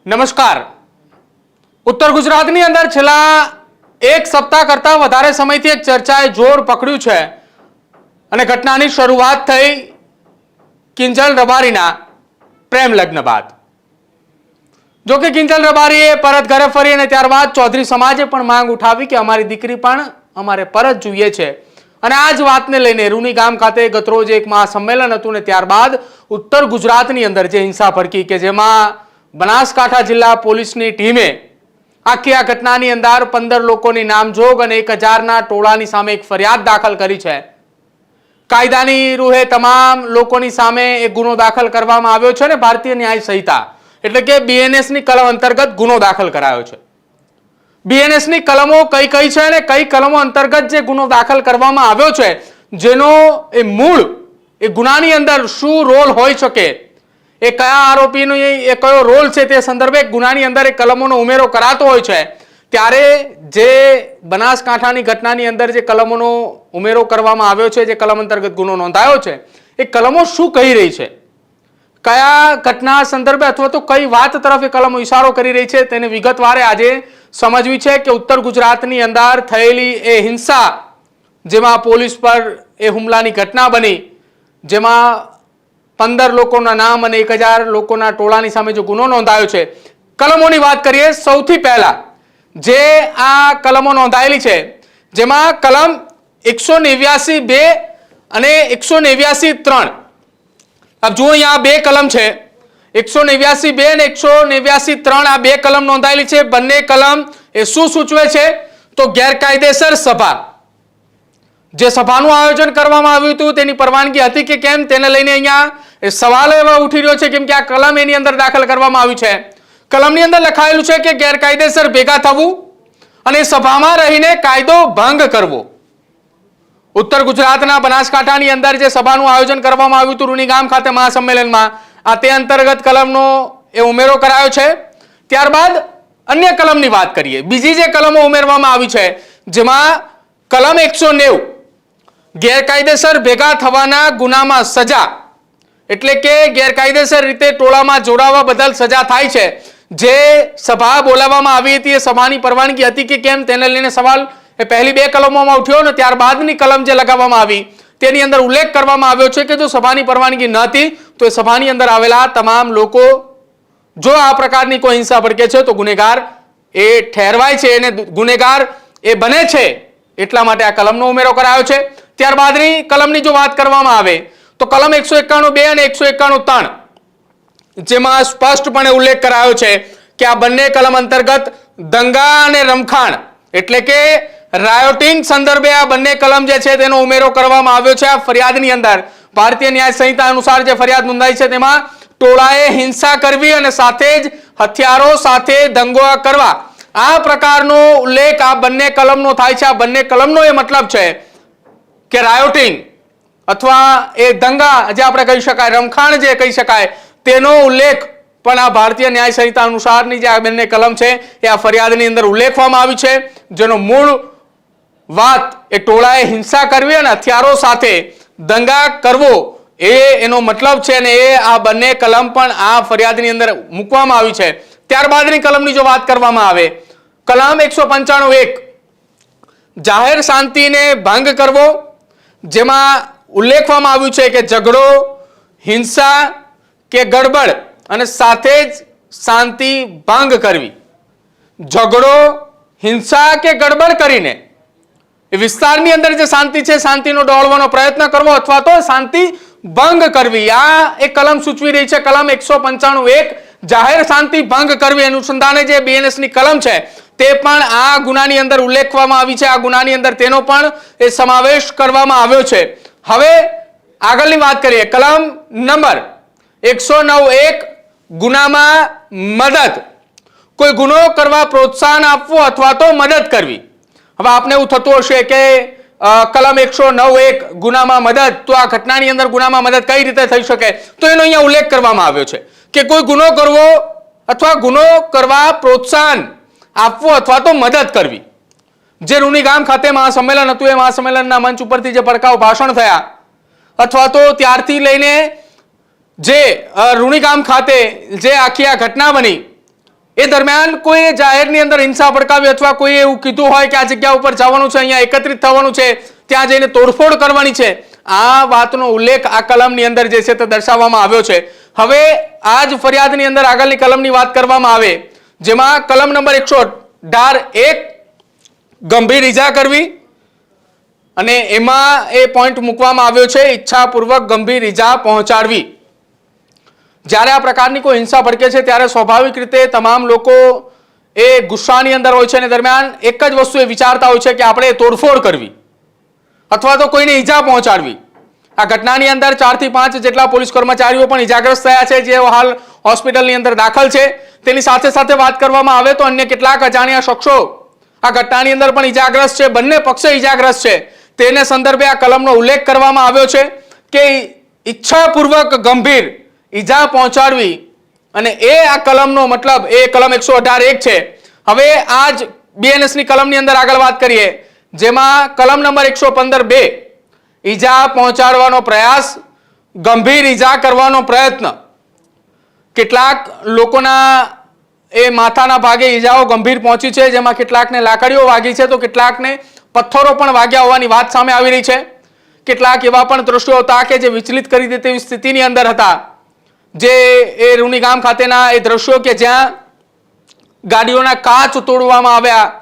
નમસ્કાર। ઉત્તર ગુજરાતની અંદર છેલ્લા એક સપ્તાહ કરતા વધારે સમયથી એક ચર્ચાએ જોર પકડ્યું છે અને ઘટનાની શરૂઆત થઈ કિંજલ રબારીના પ્રેમ લગ્ન બાદ। જો કે કિંજલ રબારીએ પરત ઘરે ફરી અને ત્યારબાદ ચૌધરી સમાજે પણ માંગ ઉઠાવી કે અમારી દીકરી પણ અમારે પરત જોઈએ છે અને આ જ વાતને લઈને રૂની ગામ ખાતે ગતરોજ એક મહાસંમેલન હતું ને ત્યારબાદ ઉત્તર ગુજરાતની અંદર જે હિંસા ભડકી કે જેમાં બનાસકાંઠા જિલ્લા પોલીસની ટીમે આખી આ ઘટનાની અંદર 15 લોકોની નામજોગ અને 1000ના ટોળાની સામે એક ફરિયાદ દાખલ કરી છે। કાયદાની રૂહે તમામ લોકોની સામે એક ગુનો દાખલ કરવામાં આવ્યો છે અને ભારતીય ન્યાય સંહિતા એટલે કે BNS ની કલમ અંતર્ગત ગુનો દાખલ કરાયો છે। BNS ની કલમો કઈ કઈ છે અને કઈ કલમો અંતર્ગત જે ગુનો દાખલ કરવામાં આવ્યો છે જેનો એ મૂળ એ ગુનાની અંદર શું રોલ હોઈ શકે, એ કયા આરોપીનો એ કયો રોલ છે તે સંદર્ભે ગુનાની અંદર એ કલમોનો ઉમેરો કરાતો હોય છે। ત્યારે જે બનાસકાંઠાની ઘટનાની અંદર જે કલમોનો ઉમેરો કરવામાં આવ્યો છે, જે કલમ અંતર્ગત ગુનો નોંધાયો છે, એ કલમો શું કહી રહી છે, કયા ઘટના સંદર્ભે અથવા તો કઈ વાત તરફ એ કલમો ઇશારો કરી રહી છે તેને વિગતવારે આજે સમજવી છે કે ઉત્તર ગુજરાતની અંદર થયેલી એ હિંસા જેમાં પોલીસ પર એ હુમલાની ઘટના બની, જેમાં 15 લોકોના નામ અને 1000 લોકોના ટોળાની સામે જો ગુનો નોંધાયો છે। કલમોની વાત કરીએ, સૌથી પહેલા જે આ કલમો નોંધાયેલી છે જેમાં કલમ 189(2) અને 189(3). अब જો અહીંયા બે કલમ છે, 189(2) અને 189(3) આ બે કલમ નોંધાયેલી છે। બંને કલમ એ શું સૂચવે છે તો ગેરકાયદેસર સભા, જે સભાનું આયોજન કરવામાં આવ્યું હતું તેની પરવાનગી હતી કે કેમ તેને લઈને અહીંયા સવાલ એવો ઉઠી રહ્યો છે કેમ કે આ કલમ એની અંદર દાખલ કરવામાં આવી છે। કલમની અંદર લખાયેલું છે કે ગેરકાયદેસર ભેગા થવું અને સભામાં રહીને કાયદો ભંગ કરવો। ઉત્તર ગુજરાતના બનાસકાંઠાની અંદર જે સભાનું આયોજન કરવામાં આવ્યું હતું રૂની ગામ ખાતે મહાસંમેલનમાં, આ તે અંતર્ગત કલમનો એ ઉમેરો કરાયો છે। ત્યારબાદ અન્ય કલમની વાત કરીએ, બીજી જે કલમો ઉમેરવામાં આવી છે જેમાં કલમ 190 ગેરકાયદેસર ભેગા થવાના ગુનામાં સજા એટલે કે ગેરકાયદેસર રીતે ટોળામાં જોડાવા બદલ સજા થાય છે। જે સભા બોલાવવામાં આવી હતી એ સભાની પરવાનગી હતી કે કેમ તેને લઈને સવાલ એ પહેલી બે કલમોમાં ઉઠ્યો અને ત્યારબાદની કલમ જે લગાવવામાં આવી તેની અંદર ઉલ્લેખ કરવામાં આવ્યો છે કે જો સભાની પરવાનગી ન હતી તો એ સભાની અંદર આવેલા તમામ લોકો જો આ પ્રકારની કોઈ હિંસા ભડકે છે તો ગુનેગાર એ ઠેરવાય છે અને ગુનેગાર એ બને છે, એટલા માટે આ કલમનો ઉમેરો કરાયો છે। ત્યારબાદની કલમની જો વાત કરવામાં આવે તો કલમ 191(2) અને 191(3) જેમાં સ્પષ્ટપણે ઉલ્લેખ કરાયો છે કે આ બંને કલમ અંતર્ગત દંગા અને રમખાણ એટલે કે રાયોટિંગ સંદર્ભે આ બંને કલમ જે છે તેનો ઉમેરો કરવામાં આવ્યો છે। આ ફરિયાદની અંદર ભારતીય ન્યાય સંહિતા અનુસાર જે ફરિયાદ નોંધાઈ છે તેમાં ટોળાએ હિંસા કરવી અને સાથે જ હથિયારો સાથે દંગો કરવા આ પ્રકારનો ઉલ્લેખ આ બંને કલમનો થાય છે। આ બંને કલમનો એ મતલબ છે કે રાયોટિંગ અથવા એ દંગા જે આપણે કહી શકાય, રમખાણ જે કહી શકાય, તેનો ઉલ્લેખ પણ આ ભારતીય ન્યાય સંહિતા અનુસારની જે આ બંને કલમ છે એ આ ફરિયાદની અંદર ઉલ્લેખવામાં આવી છે, જેનો મૂળ વાત એ ટોળાએ હિંસા કરવી અને હથિયારો સાથે દંગા કરવો એનો મતલબ છે અને એ આ બંને કલમ પણ આ ફરિયાદની અંદર મૂકવામાં આવી છે। ત્યારબાદની કલમની જો વાત કરવામાં આવે, કલમ 195(1) જાહેર શાંતિને ભંગ કરવો, જેમાં ઉલ્લેખવામાં આવ્યું છે કે ઝઘડો, હિંસા કે ગડબડ અને સાથે જ શાંતિ ભંગ કરવી। ઝઘડો, હિંસા કે ગડબડ કરીને એ વિસ્તારની અંદર જે શાંતિ છે શાંતિનો ડહોળવાનો પ્રયત્ન કરવો અથવા તો શાંતિ ભંગ કરવી, આ એક કલમ સૂચવી રહી છે। કલમ 195(1) જાહેર શાંતિ ભંગ કરવી અનુસંધાને જે BNS ની કલમ છે તે પણ આ ગુનાની અંદર ઉલ્લેખવામાં આવી છે। આ ગુનાની અંદર તેનો પણ એ સમાવેશ કરવામાં આવ્યો છે। હવે આગળની વાત કરીએ, કલમ નંબર 109(1) ગુનામાં મદદ, કોઈ ગુનો કરવા પ્રોત્સાહન આપવું અથવા તો મદદ કરવી। હવે આપને એવું થતું હશે કે કલમ 109(1) ગુનામાં મદદ, તો આ ઘટનાની અંદર ગુનામાં મદદ કઈ રીતે થઈ શકે, તો એનો અહીંયા ઉલ્લેખ કરવામાં આવ્યો છે કે કોઈ ગુનો કરવો અથવા ગુનો કરવા પ્રોત્સાહન આપવું અથવા તો મદદ કરવી। જે રૂની ગામ ખાતે મહાસંમેલન હતું એ મહાસંમેલનના મંચ ઉપરથી જે પડકાઉ ભાષણ થયા અથવા તો ત્યારથી લઈને જે રૂની ગામ ખાતે જે આખી આ ઘટના બની એ દરમિયાન કોઈ જાહેરની અંદર હિંસા ભડકાવી અથવા કોઈ એવું કીધું હોય કે આ જગ્યા ઉપર જવાનું છે, અહીંયા એકત્રિત થવાનું છે, ત્યાં જઈને તોડફોડ કરવાની છે, આ વાતનો ઉલ્લેખ આ કલમની અંદર જે છે તે દર્શાવવામાં આવ્યો છે. હવે આ જ ફરિયાદની અંદર આગળની કલમની વાત કરવામાં આવે, જેમાં કલમ નંબર 118(1) ગંભીર ઈજા કરવી, અને એમાં એ પોઈન્ટ મૂકવામાં આવ્યો છે ઈચ્છાપૂર્વક ગંભીર ઈજા પહોંચાડવી. જ્યારે આ પ્રકારની કોઈ હિંસા ભડકે છે ત્યારે સ્વાભાવિક રીતે તમામ લોકો એ ગુસ્સાની અંદર હોય છે, અને દરમિયાન એક જ વસ્તુ એ વિચારતા હોય છે કે આપણે તોડફોડ કરવી અથવા તો કોઈને ઈજા પહોંચાડવી. આ ઘટનાની અંદર 4 થી 5 જેટલા પોલીસ કર્મચારીઓ પણ ઈજાગ્રસ્ત થયા છે, જે હાલ હોસ્પિટલની અંદર દાખલ છે. તેની સાથે સાથે વાત કરવામાં આવે તો અન્ય કેટલાક અજાણ્યા શખ્સો આ ઘટનાની અંદર પણ ઈજાગ્રસ્ત છે. બંને પક્ષે ઈજાગ્રસ્ત છે. તેને સંદર્ભે આ કલમનો ઉલ્લેખ કરવામાં આવ્યો છે કે ઈચ્છાપૂર્વક ગંભીર ઈજા પહોંચાડવી, અને એ આ કલમનો મતલબ એ કલમ 118(1) છે. હવે આ જ BNS ની કલમની અંદર આગળ વાત કરીએ, જેમાં કલમ નંબર 115(2) ઈજા પહોંચાડવાનો પ્રયાસ, ગંભીર ઈજા કરવાનો પ્રયત્ન. કેટલાક લોકોના એ માથાના ભાગે ઈજાઓ ગંભીર પહોંચી છે, જેમાં કેટલાકને લાકડીઓ વાગી છે તો કેટલાકને પથ્થરો પણ વાગ્યા હોવાની વાત સામે આવી રહી છે. કેટલાક એવા પણ દ્રશ્યો હતા કે જે વિચલિત કરી દે તેવી સ્થિતિની અંદર હતા, જે એ રૂની ગામ ખાતેના એ દ્રશ્યો કે જ્યાં ગાડીઓના કાચ તોડવામાં આવ્યા,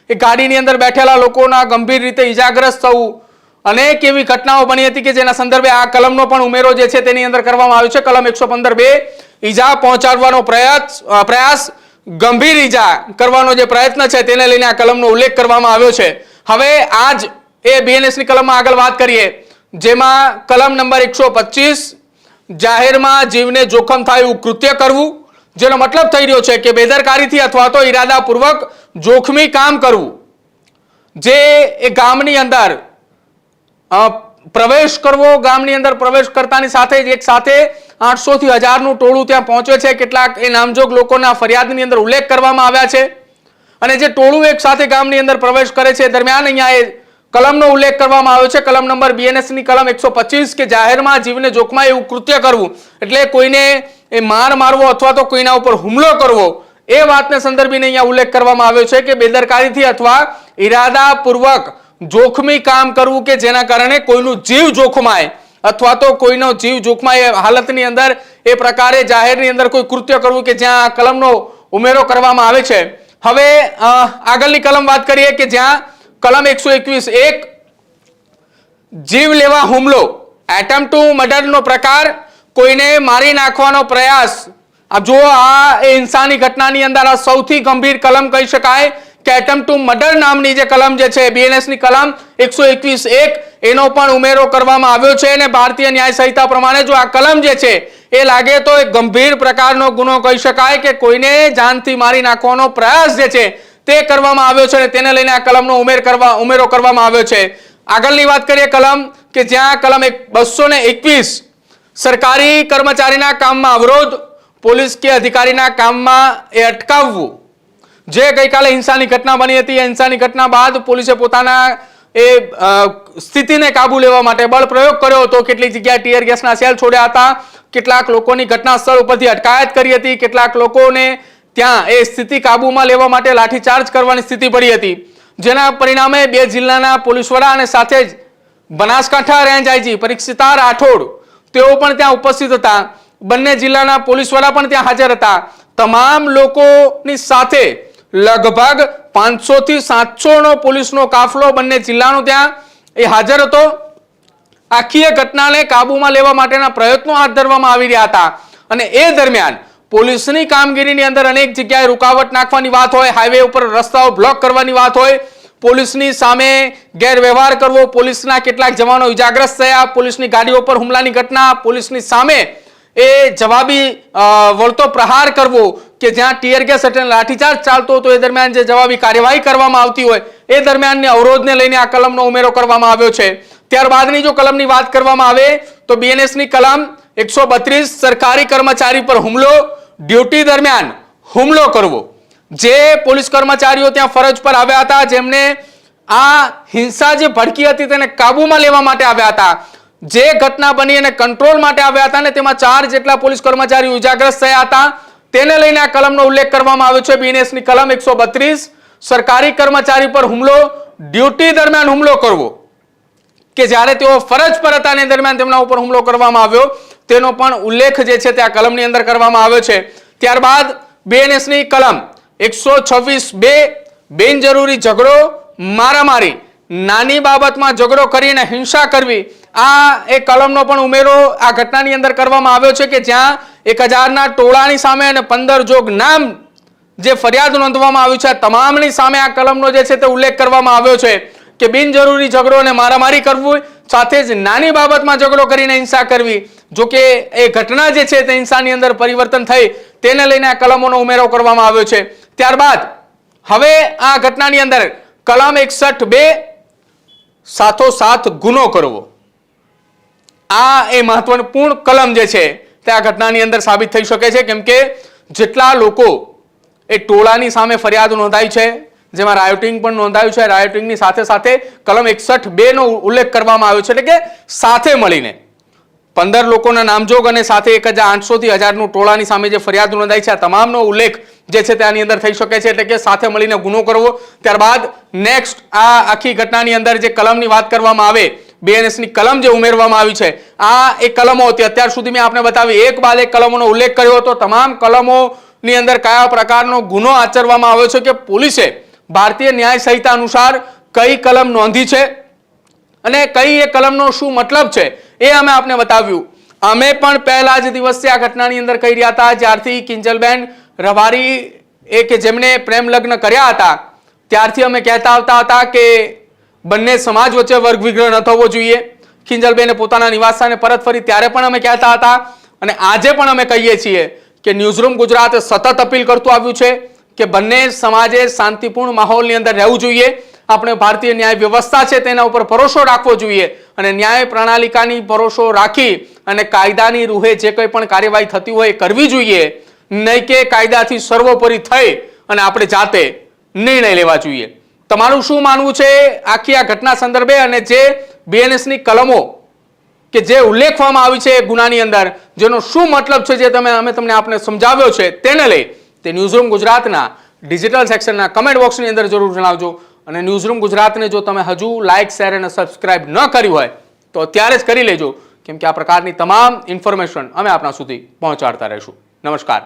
એ ગાડીની અંદર બેઠેલા લોકોના ગંભીર રીતે ઈજાગ્રસ્ત થવું, અનેક એવી ઘટનાઓ બની હતી કે જેના સંદર્ભે આ કલમનો પણ ઉમેરો જે છે તેની અંદર કરવામાં આવ્યો છે. કલમ 115(2) ઈજા પહોંચાડવાનો પ્રયાસ, ગંભીર ઈજા કરવાનો જે પ્રયત્ન છે તેને લઈને આ કલમનો ઉલ્લેખ કરવામાં આવ્યો છે. હવે આજ એ BNS ની કલમમાં આગળ વાત કરીએ, જેમાં કલમ નંબર 125 જાહેરમાં જીવને જોખમ થાય એવું કૃત્ય કરવું, જેનો મતલબ થઈ રહ્યો છે કે બેદરકારીથી અથવા તો ઈરાદાપૂર્વક જોખમી કામ કરવું. જે એ ગામની અંદર પ્રવેશ કરવો, ગામની અંદર પ્રવેશ કરતાની સાથે જ એક સાથે 800 થી 1000 નું ટોળું ત્યાં પહોંચે છે. કેટલાક એ નામજોગ લોકોના ફરિયાદની અંદર ઉલ્લેખ કરવામાં આવ્યા છે, અને જે ટોળું એક સાથે ગામની અંદર પ્રવેશ કરે છે દરમિયાન અહીંયા એ કલમનો ઉલ્લેખ કરવામાં આવ્યો છે. કલમ નંબર BNS ની કલમ 125 કે જાહેરમાં જીવને જોખમાય એવું કૃત્ય કરવું, એટલે કોઈને એ મારવો અથવા તો કોઈના ઉપર હુમલો કરવો, એ વાતને સંદર્ભીને અહીંયા ઉલ્લેખ કરવામાં આવ્યો છે કે બેદરકારીથી અથવા ઈરાદાપૂર્વક જોખમી કામ કરવું કે જેના કારણે કોઈનું જીવ જોખમાય અથવા તો કોઈનો જીવ જોખમાય હાલતની અંદર એ પ્રકારે જાહેરની અંદર કોઈ કૃત્ય કરવું કે જ્યાં કલમનો ઉમેરો કરવામાં આવે છે. હવે આગળની કલમ વાત કરીએ કે જ્યાં કલમ 121(1) જીવ લેવા હુમલો, એટેમ્પ્ટ ટુ મર્ડરનો પ્રકાર, કોઈને મારી નાખવાનો પ્રયાસ. આપ જુઓ, આ એ હિંસાની ઘટનાની અંદર આ સૌથી ગંભીર કલમ કહી શકાય કે એટેમ્પ્ટ ટુ મર્ડર નામની જે કલમ જે છે BNS ની કલમ 121(1) એનો પણ ઉમેરો કરવામાં આવ્યો છે. અને ભારતીય ન્યાય સંહિતા પ્રમાણે જો આ કલમ જે છે એ લાગે તો એક ગંભીર પ્રકારનો ગુનો કહી શકાય કે કોઈને જાનથી મારી નાખવાનો પ્રયાસ જે છે તે કરવામાં આવ્યો છે, અને તેને લઈને આ કલમનો ઉમેરો કરવામાં આવ્યો છે. આગળની વાત કરીએ કલમ કે જ્યાં કલમ 221 સરકારી કર્મચારીના કામમાં અવરોધ, પોલીસ કે અધિકારીના કામમાં એ અટકાવવું. જે ગઈકાલે હિંસાની ઘટના બની હતી, હિંસાની ઘટના બાદ પોલીસે પોતાના એ સ્થિતિને કાબુ લેવા માટે બળ પ્રયોગ કર્યો હતો. કેટલીક જગ્યાએ ટીયર ગેસના સેલ છોડ્યા હતા, કેટલાક લોકોની ઘટના સ્થળ ઉપરથી અટકાયત કરી હતી, કેટલાક લોકોને ત્યાં એ સ્થિતિ કાબુમાં લેવા માટે લાઠીચાર્જ કરવાની સ્થિતિ પડી હતી, જેના પરિણામે 2 જિલ્લાના પોલીસ વડા અને સાથે જ બનાસકાંઠા રેન્જ આઈજી પરીક્ષિતા રાઠોડ તેઓ પણ ત્યાં ઉપસ્થિત હતા. બંને જિલ્લાના પોલીસ વડા પણ ત્યાં હાજર હતા. તમામ લોકોની સાથે લગભગ 500 થી 700 નો પોલીસનો કાફલો બંને જિલ્લાનો ત્યાં એ હાજર હતો. આખી એ ઘટનાને કાબુમાં લેવા માટેના પ્રયત્નો હાથ ધરવામાં આવી રહ્યા હતા, અને એ દરમિયાન પોલીસની કામગીરીની અંદર અનેક જગ્યાએ રૂકાવટ નાખવાની વાત હોય, હાઈવે ઉપર રસ્તાઓ બ્લોક કરવાની વાત હોય, પોલીસની સામે ગેરવ્યવહાર કરવો, પોલીસના કેટલાક જવાનો ઇજાગ્રસ્ત થયા, પોલીસની ગાડીઓ પર હુમલાની ઘટના, પોલીસની સામે એ જવાબી વળતો પ્રહાર કરવો કે જ્યાં ટીયર ગેસ અને લાઠીચાર્જ ચાલતો હતો, એ દરમિયાન જે જવાબી કાર્યવાહી કરવામાં આવતી હોય એ દરમિયાનની અવરોધને લઈને આ કલમનો ઉમેરો કરવામાં આવ્યો છે. ત્યારબાદની જો કલમની વાત કરવામાં આવે તો BNS ની કલમ 132 સરકારી કર્મચારી પર હુમલો, ડ્યુટી દરમિયાન હુમલો કરવો. જે પોલીસ કર્મચારીઓ ત્યાં ફરજ પર આવ્યા હતા, જેમને આ હિંસા જે ભડકી હતી તેને કાબુમાં લેવા માટે આવ્યા હતા, જે ઘટના બની અને કંટ્રોલ માટે આવ્યા હતા, ને તેમાં 4 જેટલા પોલીસ કર્મચારીઓ ઇજાગ્રસ્ત થયા હતા. તેને લઈને આ કલમનો ઉલ્લેખ કરવામાં આવ્યો છે. બીએનએસની કલમ 132 સરકારી કર્મચારી પર હુમલો, ડ્યુટી દરમિયાન હુમલો કરવો, કે જ્યારે તેઓ ફરજ પર હતા અને દરમિયાન તેમના ઉપર હુમલો કરવામાં આવ્યો, તેનો પણ ઉલ્લેખ જે છે તે આ કલમની અંદર કરવામાં આવ્યો છે. ત્યારબાદ બીએનએસની કલમ 126(2) બિનજરૂરી ઝઘડો, મારામારી, નાની બાબતમાં ઝઘડો કરીને હિંસા કરવી, આ એક કલમનો પણ ઉમેરો આ ઘટનાની અંદર કરવામાં આવ્યો છે કે જ્યાં 1000ના ટોળાની સામે અને 15 જોગ નામ જે ફરિયાદ નોંધવામાં આવ્યું છે તમામની સામે આ કલમનો જે છે તે ઉલ્લેખ કરવામાં આવ્યો છે કે બિનજરૂરી ઝઘડો અને મારામારી કરવું, સાથે જ નાની બાબતમાં ઝઘડો કરીને હિંસા કરવી. જો કે એ ઘટના જે છે તે હિંસાની અંદર પરિવર્તન થઈ, તેને લઈને આ કલમોનો ઉમેરો કરવામાં આવ્યો છે. ત્યારબાદ હવે આ ઘટનાની અંદર કલમ 61(2) સાથોસાથ ગુનો કરવો, આ એ મહત્વપૂર્ણ કલમ જે છે તે આ ઘટનાની અંદર સાબિત થઈ શકે છે. કેમ કે જેટલા લોકો એ ટોળાની સામે ફરિયાદ નોંધાઈ છે, જેમાં રાયોટિંગ પણ નોંધાયું છે, રાયોટિંગની સાથે સાથે કલમ 61(2) નો ઉલ્લેખ કરવામાં આવ્યો છે, એટલે કે સાથે મળીને 15 લોકોના નામજોગ અને સાથે 1800 થી 1000નું ટોળાની સામે જે ફરિયાદ નોંધાઈ છે આ તમામનો ઉલ્લેખ જે છે તેની અંદર થઈ શકે છે, એટલે કે સાથે મળીને ગુનો કરવો. ત્યારબાદ નેક્સ્ટ આ આખી ઘટનાની અંદર જે કલમની વાત કરવામાં આવે, બીએનએસની કલમ જે ઉમેરવામાં આવી છે, આ એક કલમો હતી. અત્યાર સુધી મેં આપને બતાવી, એક બાદ એક કલમોનો ઉલ્લેખ કર્યો હતો. તમામ કલમોની અંદર કયા પ્રકારનો ગુનો આચરવામાં આવ્યો છે, કે પોલીસે ભારતીય ન્યાય સંહિતા અનુસાર કઈ કલમ નોંધી છે અને કઈ એ કલમનો શું મતલબ છે એ અમે આપને બતાવ્યું. અમે પણ પહેલા જ દિવસે આ ઘટનાની અંદર કહી રહ્યા હતા, જ્યારથી કિંજલબેન રબારી કે જેમણે પ્રેમ લગ્ન કર્યા હતા ત્યારથી અમે કહેતા આવતા હતા કે બંને સમાજ વચ્ચે વર્ગ વિગ્રહ ન થવો જોઈએ. કિંજલબેને પોતાના નિવાસસ્થાને પરત ફરી ત્યારે પણ અમે કહેતા હતા અને આજે પણ અમે કહીએ છીએ કે ન્યૂઝરૂમ ગુજરાત સતત અપીલ કરતું આવ્યું છે કે બંને સમાજે શાંતિપૂર્ણ માહોલની અંદર રહેવું જોઈએ. આપણે ભારતીય ન્યાય વ્યવસ્થા છે તેના ઉપર ભરોસો રાખવો જોઈએ અને ન્યાય પ્રણાલિકાની ભરોસો રાખી અને કાયદાની રૂહે જે કંઈ પણ કાર્યવાહી થતી હોય એ કરવી જોઈએ, નહીં કે કાયદાથી સર્વોપરી થઈ અને આપણે જાતે નિર્ણય લેવા જોઈએ. તમારું શું માનવું છે આખી આ ઘટના સંદર્ભે, અને જે બીએનએસની કલમો કે જે ઉલ્લેખવામાં આવી છે ગુનાની અંદર, જેનો શું મતલબ છે જે અમે તમને આપને સમજાવ્યો છે, તેને લઈ તે ન્યૂઝરૂમ ગુજરાતના ડિજિટલ સેક્શનના કમેન્ટ બોક્સની અંદર જરૂર જણાવજો. અને ન્યૂઝરૂમ ગુજરાતને જો તમે હજુ લાઇક, શેર અને સબસ્ક્રાઇબ ન કર્યું હોય તો અત્યારે જ કરી લેજો, કેમ કે આ પ્રકારની તમામ ઇન્ફોર્મેશન અમે આપના સુધી પહોંચાડતા રહીશું. નમસ્કાર.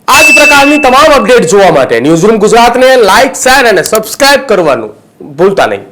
આ જ પ્રકારની તમામ અપડેટ જોવા માટે ન્યૂઝરૂમ ગુજરાતને લાઇક, શેર અને સબસ્ક્રાઇબ કરવાનું ભૂલતા નહીં.